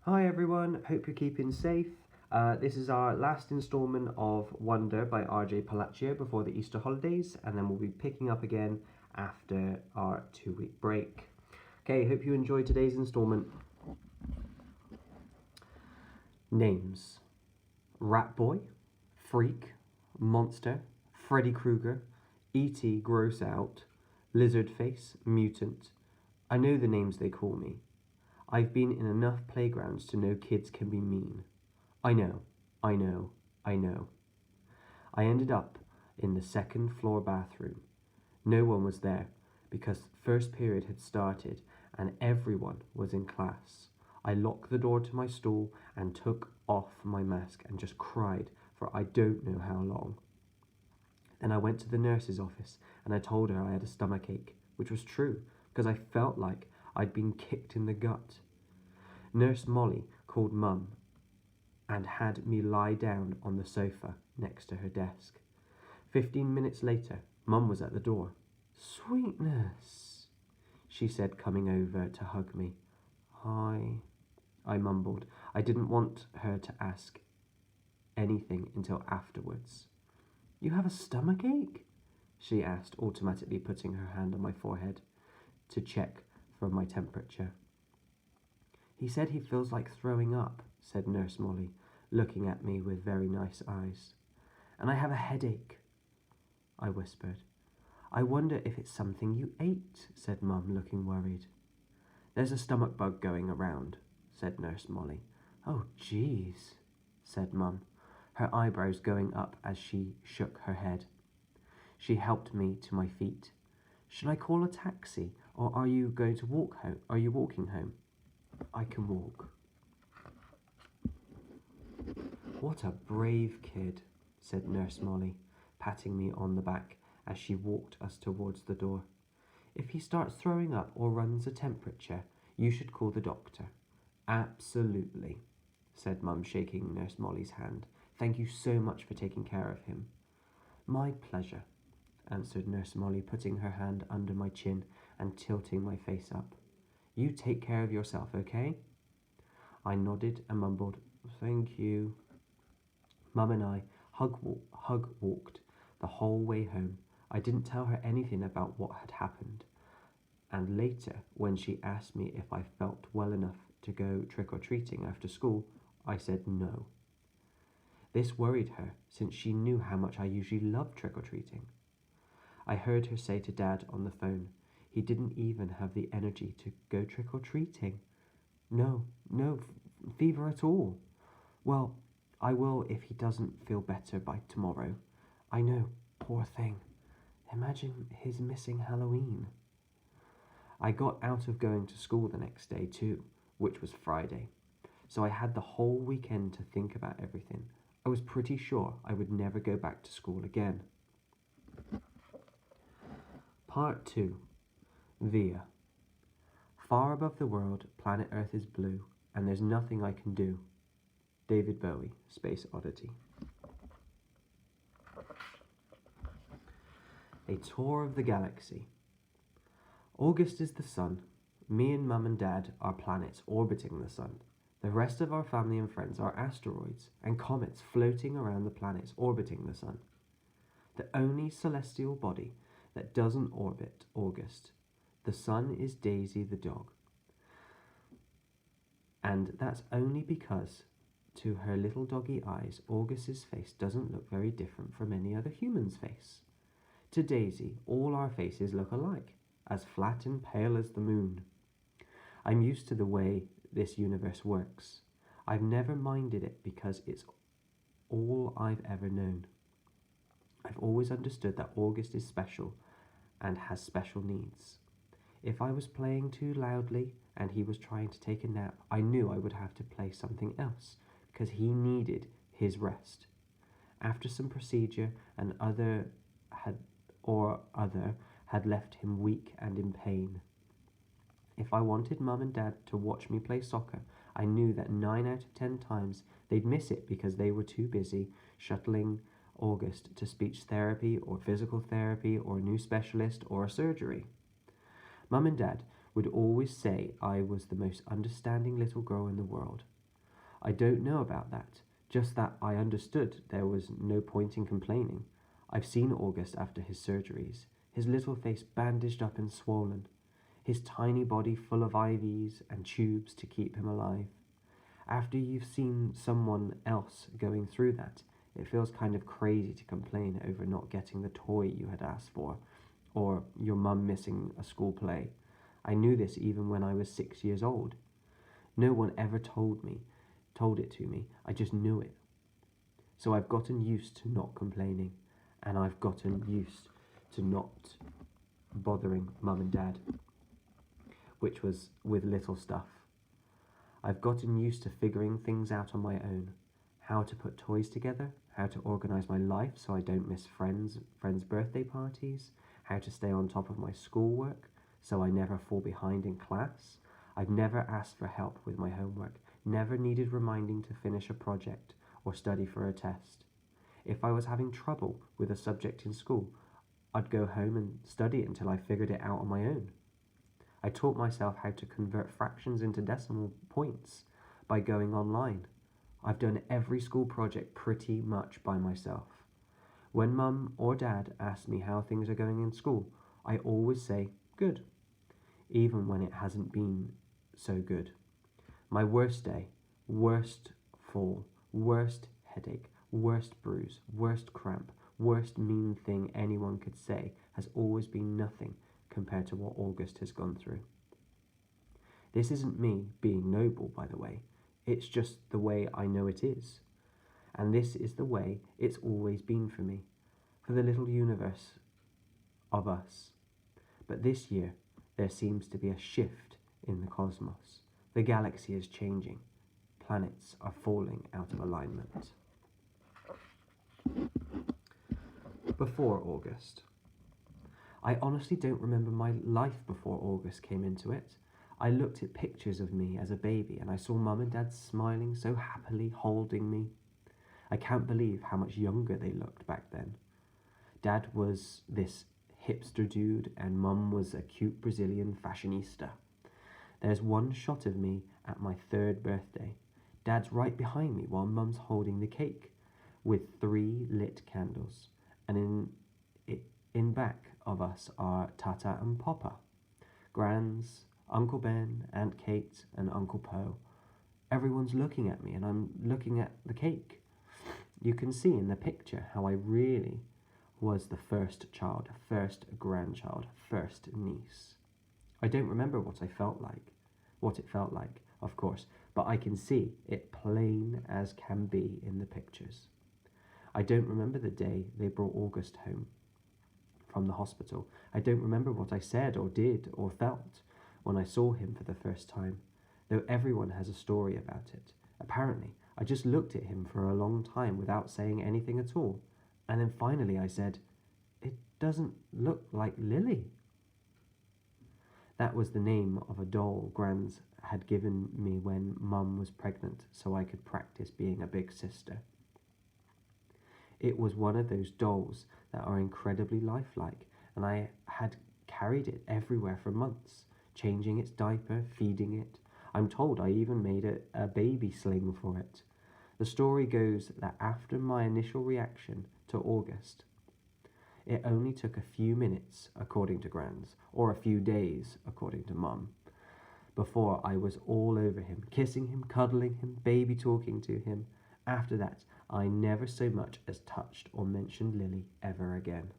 Hi everyone, hope you're keeping safe. This is our last instalment of Wonder by RJ Palaccio before the Easter holidays, and then we'll be picking up again after our 2-week break. Okay, hope you enjoyed today's instalment. Names: Rat Boy, Freak, Monster, Freddy Krueger, E.T. Gross Out, Lizard Face, Mutant. I know the names they call me. I've been in enough playgrounds to know kids can be mean. I know, I know, I know. I ended up in the second floor bathroom. No one was there because first period had started and everyone was in class. I locked the door to my stall and took off my mask and just cried for I don't know how long. Then I went to the nurse's office and I told her I had a stomachache, which was true because I felt like I'd been kicked in the gut. Nurse Molly called Mum and had me lie down on the sofa next to her desk. 15 minutes later, Mum was at the door. "Sweetness," she said, coming over to hug me. "Hi," I mumbled. I didn't want her to ask anything until afterwards. "You have a stomachache?" she asked, automatically putting her hand on my forehead to check for my temperature. "He said he feels like throwing up," said Nurse Molly, looking at me with very nice eyes. "And I have a headache," I whispered. "I wonder if it's something you ate," said Mum, looking worried. "There's a stomach bug going around," said Nurse Molly. "Oh, geez," said Mum, her eyebrows going up as she shook her head. She helped me to my feet. "Should I call a taxi, or are you going to walk home? Are you walking home?" "I can walk." "What a brave kid," said Nurse Molly, patting me on the back as she walked us towards the door. "If he starts throwing up or runs a temperature, you should call the doctor." "Absolutely," said Mum, shaking Nurse Molly's hand. "Thank you so much for taking care of him." "My pleasure," answered Nurse Molly, putting her hand under my chin and tilting my face up. "You take care of yourself, okay?" I nodded and mumbled, "Thank you." Mum and I hug walked the whole way home. I didn't tell her anything about what had happened. And later, when she asked me if I felt well enough to go trick-or-treating after school, I said no. This worried her, since she knew how much I usually loved trick-or-treating. I heard her say to Dad on the phone, he didn't even have the energy to go trick-or-treating. No fever at all. "Well, I will if he doesn't feel better by tomorrow." "I know, poor thing. Imagine his missing Halloween." I got out of going to school the next day too, which was Friday. So I had the whole weekend to think about everything. I was pretty sure I would never go back to school again. Part 2. Via. Far above the world, planet Earth is blue, and there's nothing I can do. David Bowie, Space Oddity. A tour of the galaxy. August is the sun. Me and Mum and Dad are planets orbiting the sun. The rest of our family and friends are asteroids and comets floating around the planets orbiting the sun. The only celestial body that doesn't orbit August. The sun is Daisy the dog. And that's only because, to her little doggy eyes, August's face doesn't look very different from any other human's face. To Daisy, all our faces look alike, as flat and pale as the moon. I'm used to the way this universe works. I've never minded it because it's all I've ever known. I've always understood that August is special and has special needs. If I was playing too loudly and he was trying to take a nap, I knew I would have to play something else because he needed his rest. After some procedure and other had left him weak and in pain. If I wanted Mum and Dad to watch me play soccer, I knew that 9 out of 10 times they'd miss it because they were too busy shuttling August to speech therapy or physical therapy or a new specialist or a surgery. Mum and Dad would always say I was the most understanding little girl in the world. I don't know about that, just that I understood there was no point in complaining. I've seen August after his surgeries, his little face bandaged up and swollen, his tiny body full of IVs and tubes to keep him alive. After you've seen someone else going through that, it feels kind of crazy to complain over not getting the toy you had asked for, or your mum missing a school play. I knew this even when I was 6 years old. No one ever told it to me. I just knew it. So I've gotten used to not complaining, and I've gotten used to not bothering mum and dad, which was with little stuff. I've gotten used to figuring things out on my own. How to put toys together, how to organise my life so I don't miss friends' birthday parties, how to stay on top of my schoolwork so I never fall behind in class. I've never asked for help with my homework, never needed reminding to finish a project or study for a test. If I was having trouble with a subject in school, I'd go home and study it until I figured it out on my own. I taught myself how to convert fractions into decimal points by going online. I've done every school project pretty much by myself. When mum or dad ask me how things are going in school, I always say, good, even when it hasn't been so good. My worst day, worst fall, worst headache, worst bruise, worst cramp, worst mean thing anyone could say has always been nothing compared to what August has gone through. This isn't me being noble, by the way. It's just the way I know it is. And this is the way it's always been for me, for the little universe of us. But this year, there seems to be a shift in the cosmos. The galaxy is changing. Planets are falling out of alignment. Before August. I honestly don't remember my life before August came into it. I looked at pictures of me as a baby and I saw mum and dad smiling so happily, holding me. I can't believe how much younger they looked back then. Dad was this hipster dude and mum was a cute Brazilian fashionista. There's one shot of me at my 3rd birthday. Dad's right behind me while mum's holding the cake with 3 lit candles. And in back of us are Tata and Papa, Grans, Uncle Ben, Aunt Kate and Uncle Poe. Everyone's looking at me and I'm looking at the cake. You can see in the picture how I really was the first child, first grandchild, first niece. I don't remember what it felt like, of course, but I can see it plain as can be in the pictures. I don't remember the day they brought August home from the hospital. I don't remember what I said or did or felt when I saw him for the first time, though everyone has a story about it. Apparently, I just looked at him for a long time without saying anything at all, and then finally I said, "It doesn't look like Lily." That was the name of a doll Grans had given me when Mum was pregnant so I could practice being a big sister. It was one of those dolls that are incredibly lifelike, and I had carried it everywhere for months, changing its diaper, feeding it. I'm told I even made a baby sling for it. The story goes that after my initial reaction to August, it only took a few minutes, according to Grans, or a few days, according to Mum, before I was all over him, kissing him, cuddling him, baby talking to him. After that, I never so much as touched or mentioned Lily ever again.